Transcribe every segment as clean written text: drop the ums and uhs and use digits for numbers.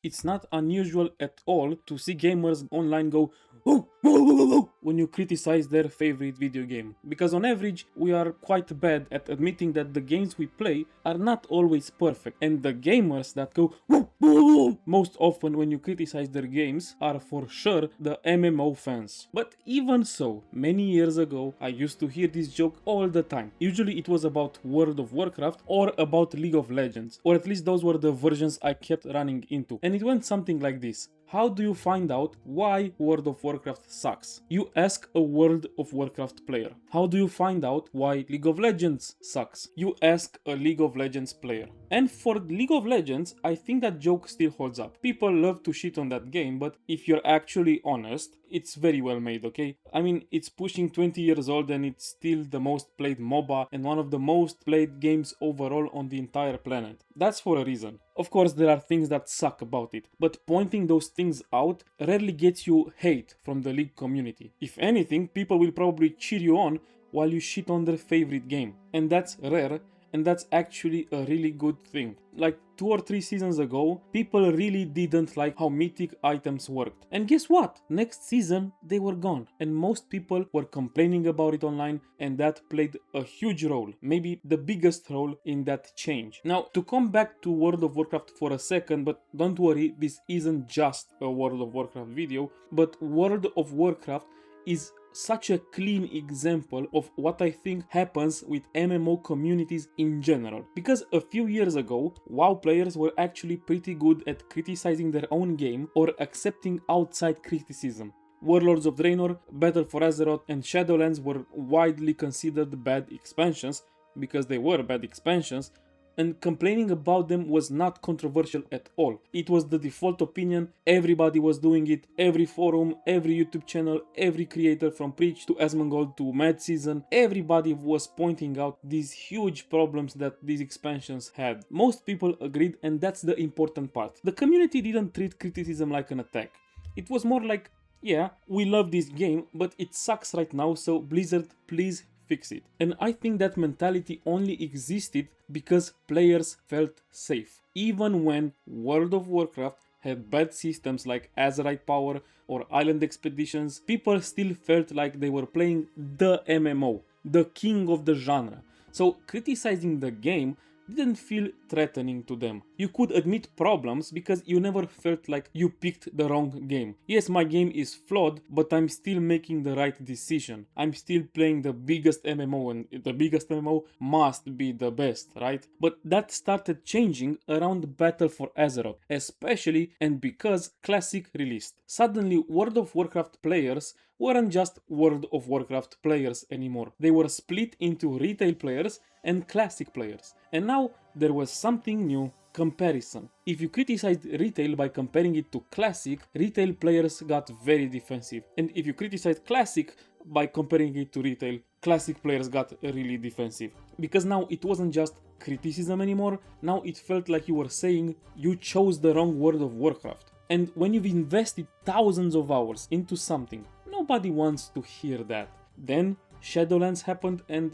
It's not unusual at all to see gamers online go "Oh, whoa, whoa, whoa, whoa," when you criticize their favorite video game. Because on average, we are quite bad at admitting that the games we play are not always perfect. And the gamers that go "Whoa, whoa, whoa," most often when you criticize their games are for sure the MMO fans. But even so, many years ago, I used to hear this joke all the time. Usually it was about World of Warcraft or about League of Legends, or at least those were the versions I kept running into. And it went something like this. How do you find out why World of Warcraft sucks? You ask a World of Warcraft player. How do you find out why League of Legends sucks? You ask a League of Legends player. And for League of Legends, I think that joke still holds up. People love to shit on that game, but if you're actually honest, it's very well made, okay? I mean, it's pushing 20 years old and it's still the most played MOBA and one of the most played games overall on the entire planet. That's for a reason. Of course, there are things that suck about it, but pointing those things out rarely gets you hate from the League community. If anything, people will probably cheer you on while you shit on their favorite game. And that's rare, and that's actually a really good thing. Like 2 or 3 seasons ago, people really didn't like how mythic items worked. And guess what? Next season, they were gone. And most people were complaining about it online, and that played a huge role, maybe the biggest role in that change. Now, to come back to World of Warcraft for a second, but don't worry, this isn't just a World of Warcraft video, but World of Warcraft is such a clean example of what I think happens with MMO communities in general. Because a few years ago, WoW players were actually pretty good at criticizing their own game or accepting outside criticism. Warlords of Draenor, Battle for Azeroth, and Shadowlands were widely considered bad expansions because they were bad expansions, and complaining about them was not controversial at all. It was the default opinion, everybody was doing it, every forum, every YouTube channel, every creator from Preach to Asmongold to Mad Season, everybody was pointing out these huge problems that these expansions had. Most people agreed, and that's the important part. The community didn't treat criticism like an attack. It was more like, yeah, we love this game, but it sucks right now, so Blizzard, please fix it. And I think that mentality only existed because players felt safe. Even when World of Warcraft had bad systems like Azerite Power or Island Expeditions, people still felt like they were playing the MMO, the king of the genre. So criticizing the game didn't feel threatening to them. You could admit problems because you never felt like you picked the wrong game. Yes, my game is flawed, but I'm still making the right decision. I'm still playing the biggest MMO, and the biggest MMO must be the best, right? But that started changing around Battle for Azeroth, especially and because Classic released. Suddenly, World of Warcraft players weren't just World of Warcraft players anymore. They were split into retail players and classic players. And now there was something new: comparison. If you criticized retail by comparing it to classic, retail players got very defensive. And if you criticized classic by comparing it to retail, classic players got really defensive. Because now it wasn't just criticism anymore, now it felt like you were saying you chose the wrong World of Warcraft. And when you've invested thousands of hours into something, nobody wants to hear that. Then Shadowlands happened, and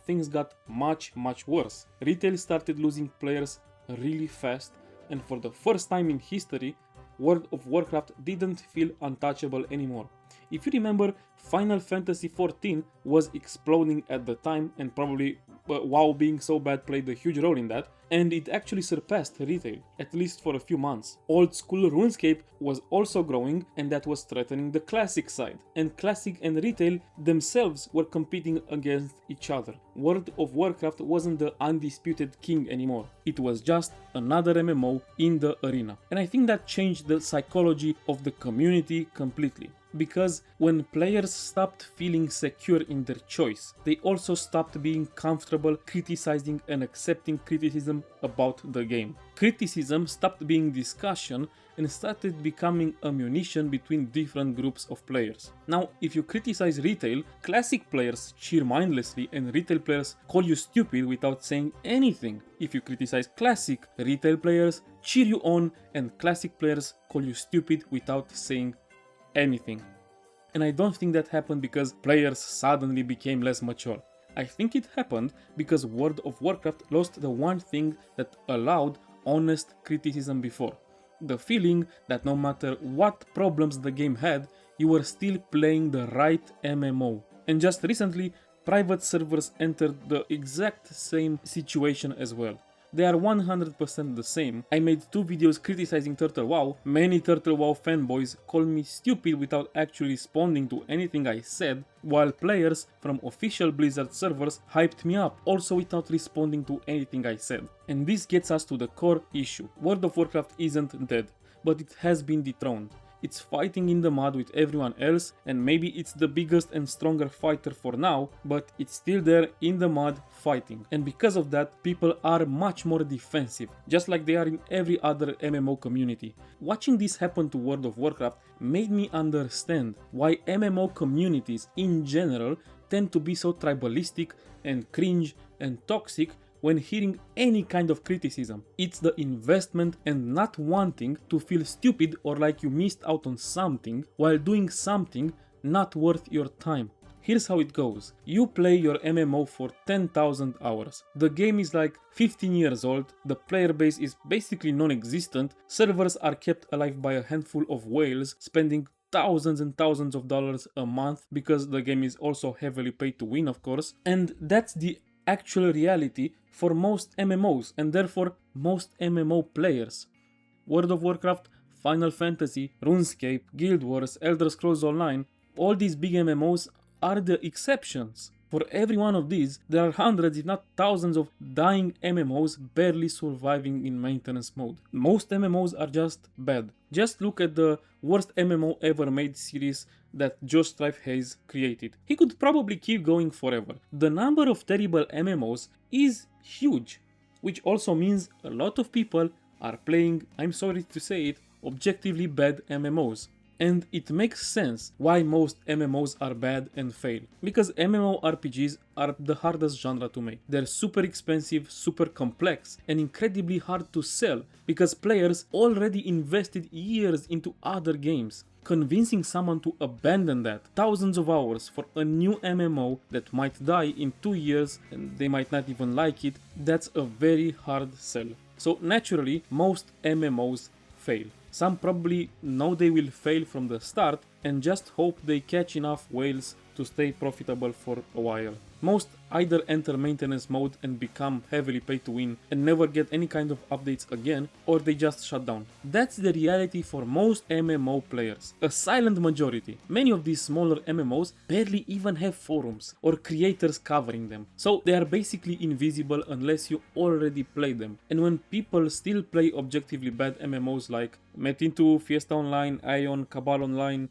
things got much worse. Retail started losing players really fast, and for the first time in history, World of Warcraft didn't feel untouchable anymore. If you remember, Final Fantasy XIV was exploding at the time, and probably WoW being so bad played a huge role in that, and it actually surpassed retail, at least for a few months. Old school RuneScape was also growing, and that was threatening the classic side, and classic and retail themselves were competing against each other. World of Warcraft wasn't the undisputed king anymore, it was just another MMO in the arena. And I think that changed the psychology of the community completely. Because when players stopped feeling secure in their choice, they also stopped being comfortable criticizing and accepting criticism about the game. Criticism stopped being discussion and started becoming ammunition between different groups of players. Now, if you criticize retail, classic players cheer mindlessly and retail players call you stupid without saying anything. If you criticize classic, retail players cheer you on and classic players call you stupid without saying anything. And I don't think that happened because players suddenly became less mature. I think it happened because World of Warcraft lost the one thing that allowed honest criticism before. The feeling that no matter what problems the game had, you were still playing the right MMO. And just recently, private servers entered the exact same situation as well. They are 100% the same. I made 2 videos criticizing Turtle WoW. Many Turtle WoW fanboys called me stupid without actually responding to anything I said, while players from official Blizzard servers hyped me up, also without responding to anything I said. And this gets us to the core issue. World of Warcraft isn't dead, but it has been dethroned. It's fighting in the mud with everyone else, and maybe it's the biggest and stronger fighter for now, but it's still there in the mud fighting. And because of that, people are much more defensive, just like they are in every other MMO community. Watching this happen to World of Warcraft made me understand why MMO communities in general tend to be so tribalistic and cringe and toxic when hearing any kind of criticism. It's the investment and not wanting to feel stupid or like you missed out on something while doing something not worth your time. Here's how it goes. You play your MMO for 10,000 hours. The game is like 15 years old, the player base is basically non-existent, servers are kept alive by a handful of whales spending thousands and thousands of dollars a month because the game is also heavily paid to win, of course, and that's the actual reality for most MMOs and therefore most MMO players. World of Warcraft, Final Fantasy, RuneScape, Guild Wars, Elder Scrolls Online, all these big MMOs are the exceptions. For every one of these, there are hundreds if not thousands of dying MMOs barely surviving in maintenance mode. Most MMOs are just bad. Just look at the worst MMO ever made series that Josh Strife Hayes created. He could probably keep going forever. The number of terrible MMOs is huge, which also means a lot of people are playing, I'm sorry to say it, objectively bad MMOs. And it makes sense why most MMOs are bad and fail. Because MMORPGs are the hardest genre to make. They're super expensive, super complex, and incredibly hard to sell because players already invested years into other games. Convincing someone to abandon that thousands of hours for a new MMO that might die in 2 years and they might not even like it, that's a very hard sell. So naturally, most MMOs fail. Some probably know they will fail from the start and just hope they catch enough whales to stay profitable for a while. Most either enter maintenance mode and become heavily paid to win and never get any kind of updates again, or they just shut down. That's the reality for most MMO players. A silent majority. Many of these smaller MMOs barely even have forums or creators covering them. So they are basically invisible unless you already play them. And when people still play objectively bad MMOs like Metin 2, Fiesta Online, Ion, Cabal Online,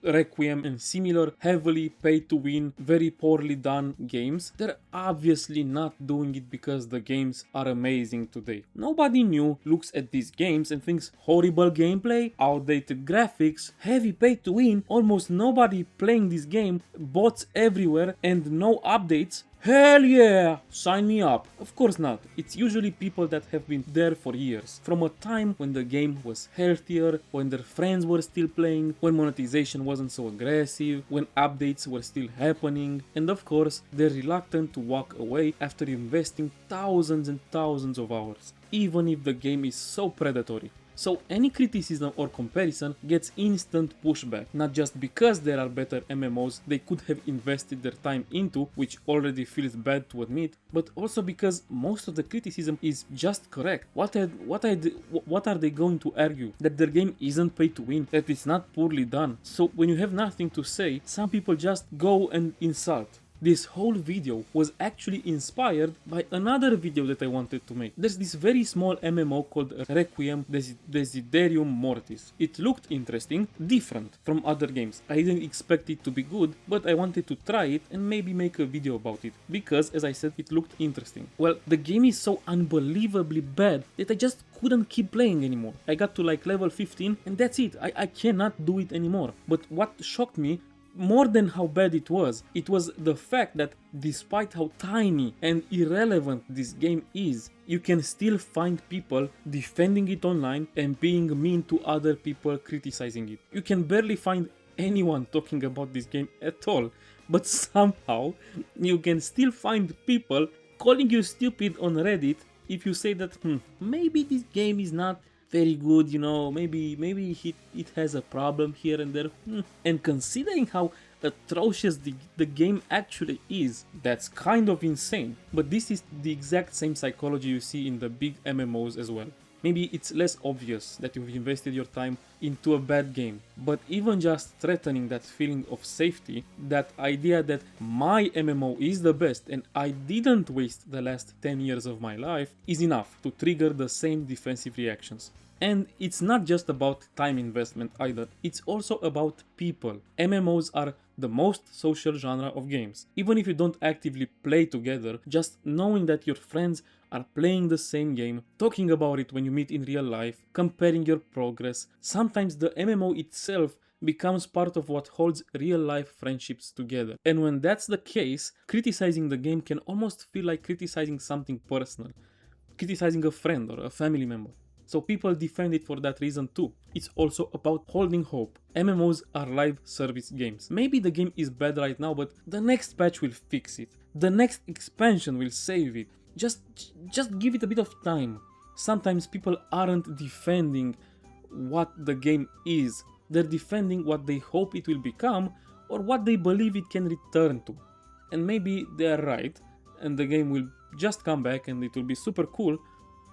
Requiem and similar heavily paid to win, very poorly done games, they're obviously not doing it because the games are amazing today. Nobody new looks at these games and thinks horrible gameplay, outdated graphics, heavy paid to win, almost nobody playing this game, bots everywhere and no updates. Hell yeah! Sign me up. Of course not. It's usually people that have been there for years. From a time when the game was healthier, when their friends were still playing, when monetization wasn't so aggressive, when updates were still happening, and of course, they're reluctant to walk away after investing thousands and thousands of hours, even if the game is so predatory. So any criticism or comparison gets instant pushback, not just because there are better MMOs they could have invested their time into, which already feels bad to admit, but also because most of the criticism is just correct. What are they going to argue? That their game isn't pay to win, that it's not poorly done. So when you have nothing to say, some people just go and insult. This whole video was actually inspired by another video that I wanted to make. There's this very small MMO called Requiem Desiderium Mortis. It looked interesting, different from other games. I didn't expect it to be good, but I wanted to try it and maybe make a video about it, because as I said, it looked interesting. Well, the game is so unbelievably bad that I just couldn't keep playing anymore. I got to like level 15 and that's it. I cannot do it anymore. But what shocked me more than how bad it was the fact that despite how tiny and irrelevant this game is, you can still find people defending it online and being mean to other people criticizing it. You can barely find anyone talking about this game at all, but somehow you can still find people calling you stupid on Reddit if you say that maybe this game is not very good, you know, maybe it has a problem here and there. And considering how atrocious the game actually is, that's kind of insane. But this is the exact same psychology you see in the big MMOs as well. Maybe it's less obvious that you've invested your time into a bad game, but even just threatening that feeling of safety, that idea that my MMO is the best and I didn't waste the last 10 years of my life, is enough to trigger the same defensive reactions. And it's not just about time investment either, it's also about people. MMOs are the most social genre of games. Even if you don't actively play together, just knowing that your friends are playing the same game, talking about it when you meet in real life, comparing your progress, sometimes the MMO itself becomes part of what holds real life friendships together. And when that's the case, criticizing the game can almost feel like criticizing something personal, criticizing a friend or a family member. So people defend it for that reason too. It's also about holding hope. MMOs are live service games. Maybe the game is bad right now, but the next patch will fix it. The next expansion will save it. Just give it a bit of time. Sometimes people aren't defending what the game is. They're defending what they hope it will become or what they believe it can return to. And maybe they're right and the game will just come back and it will be super cool,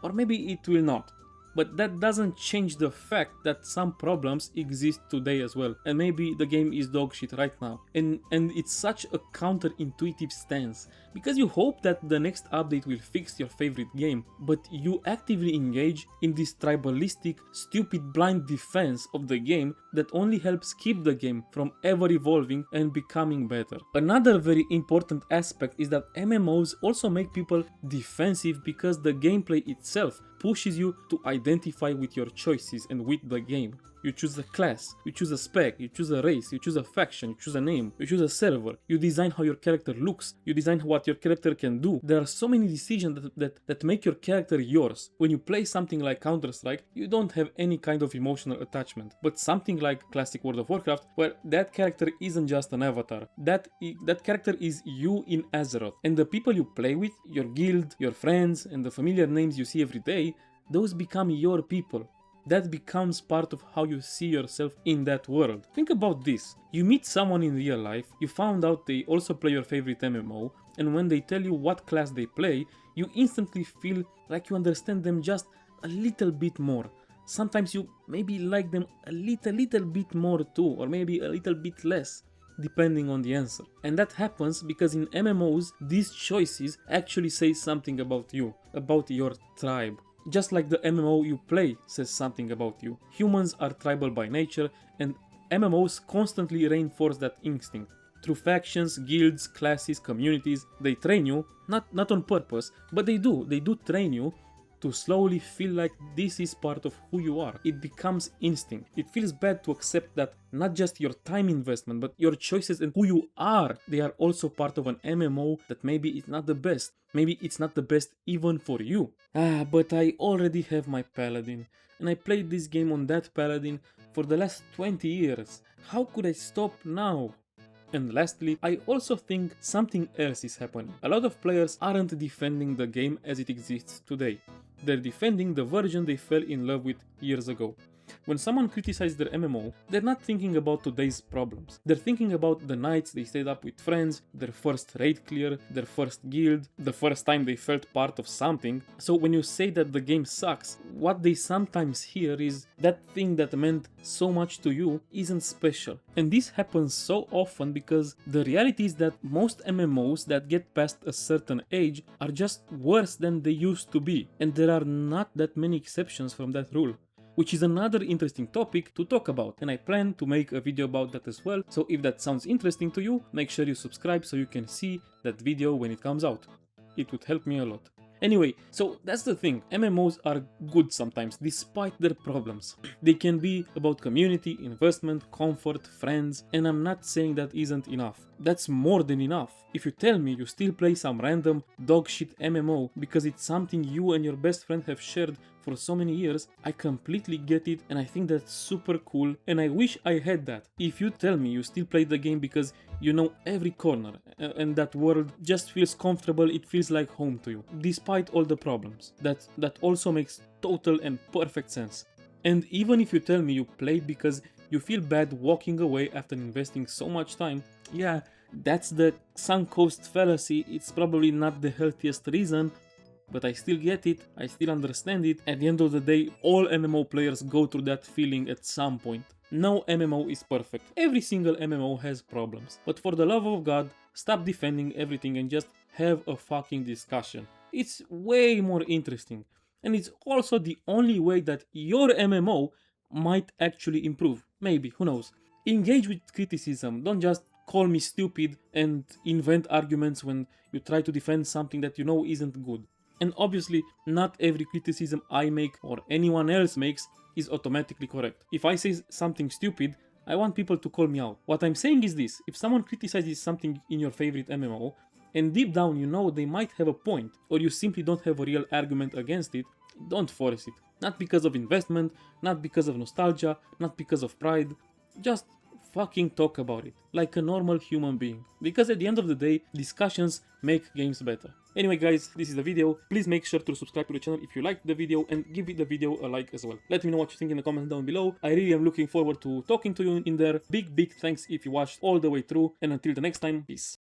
or maybe it will not. But that doesn't change the fact that some problems exist today as well. And maybe the game is dog shit right now. And it's such a counterintuitive stance. Because you hope that the next update will fix your favorite game, but you actively engage in this tribalistic, stupid blind defense of the game that only helps keep the game from ever evolving and becoming better. Another very important aspect is that MMOs also make people defensive because the gameplay itself pushes you to identify with your choices and with the game. You choose a class, you choose a spec, you choose a race, you choose a faction, you choose a name, you choose a server, you design how your character looks, you design what your character can do. There are so many decisions that make your character yours. When you play something like Counter-Strike, you don't have any kind of emotional attachment. But something like classic World of Warcraft, where that character isn't just an avatar, that character is you in Azeroth. And the people you play with, your guild, your friends, and the familiar names you see every day, those become your people. That becomes part of how you see yourself in that world. Think about this. You meet someone in real life, you found out they also play your favorite MMO, and when they tell you what class they play, you instantly feel like you understand them just a little bit more. Sometimes you maybe like them a little bit more too, or maybe a little bit less, depending on the answer. And that happens because in MMOs, these choices actually say something about you, about your tribe. Just like the MMO you play says something about you. Humans are tribal by nature, and MMOs constantly reinforce that instinct. Through factions, guilds, classes, communities, they train you, not on purpose, but they do train you to slowly feel like this is part of who you are. It becomes instinct. It feels bad to accept that not just your time investment, but your choices and who you are, they are also part of an MMO that maybe is not the best. Maybe it's not the best even for you. But I already have my paladin, and I played this game on that paladin for the last 20 years. How could I stop now? And lastly, I also think something else is happening. A lot of players aren't defending the game as it exists today. They're defending the version they fell in love with years ago. When someone criticizes their MMO, they're not thinking about today's problems. They're thinking about the nights they stayed up with friends, their first raid clear, their first guild, the first time they felt part of something. So when you say that the game sucks, what they sometimes hear is that thing that meant so much to you isn't special. And this happens so often because the reality is that most MMOs that get past a certain age are just worse than they used to be. And there are not that many exceptions from that rule, which is another interesting topic to talk about, and I plan to make a video about that as well. So if that sounds interesting to you, make sure you subscribe so you can see that video when it comes out. It would help me a lot. Anyway, so that's the thing. MMOs are good sometimes, despite their problems. They can be about community, investment, comfort, friends, and I'm not saying that isn't enough. that's more than enough. If you tell me you still play some random dogshit MMO because it's something you and your best friend have shared for so many years, I completely get it and I think that's super cool and I wish I had that. If you tell me you still play the game because you know every corner and that world just feels comfortable, it feels like home to you, despite all the problems, that also makes total and perfect sense. And even if you tell me you play because you feel bad walking away after investing so much time, yeah, that's the sunk cost fallacy. It's probably not the healthiest reason, but I still get it, I still understand it. At the end of the day, all MMO players go through that feeling at some point. No MMO is perfect. Every single MMO has problems. But for the love of God, stop defending everything and just have a fucking discussion. It's way more interesting. And it's also the only way that your MMO might actually improve. Maybe, who knows. Engage with criticism, don't just call me stupid and invent arguments when you try to defend something that you know isn't good. And obviously, not every criticism I make or anyone else makes is automatically correct. If I say something stupid, I want people to call me out. What I'm saying is this: if someone criticizes something in your favorite MMO, and deep down you know they might have a point, or you simply don't have a real argument against it, don't force it. Not because of investment, not because of nostalgia, not because of pride, just fucking talk about it, like a normal human being. Because at the end of the day, discussions make games better. Anyway guys, this is the video. Please make sure to subscribe to the channel if you liked the video and give the video a like as well. Let me know what you think in the comments down below. I really am looking forward to talking to you in there. Big thanks if you watched all the way through, and until the next time, peace.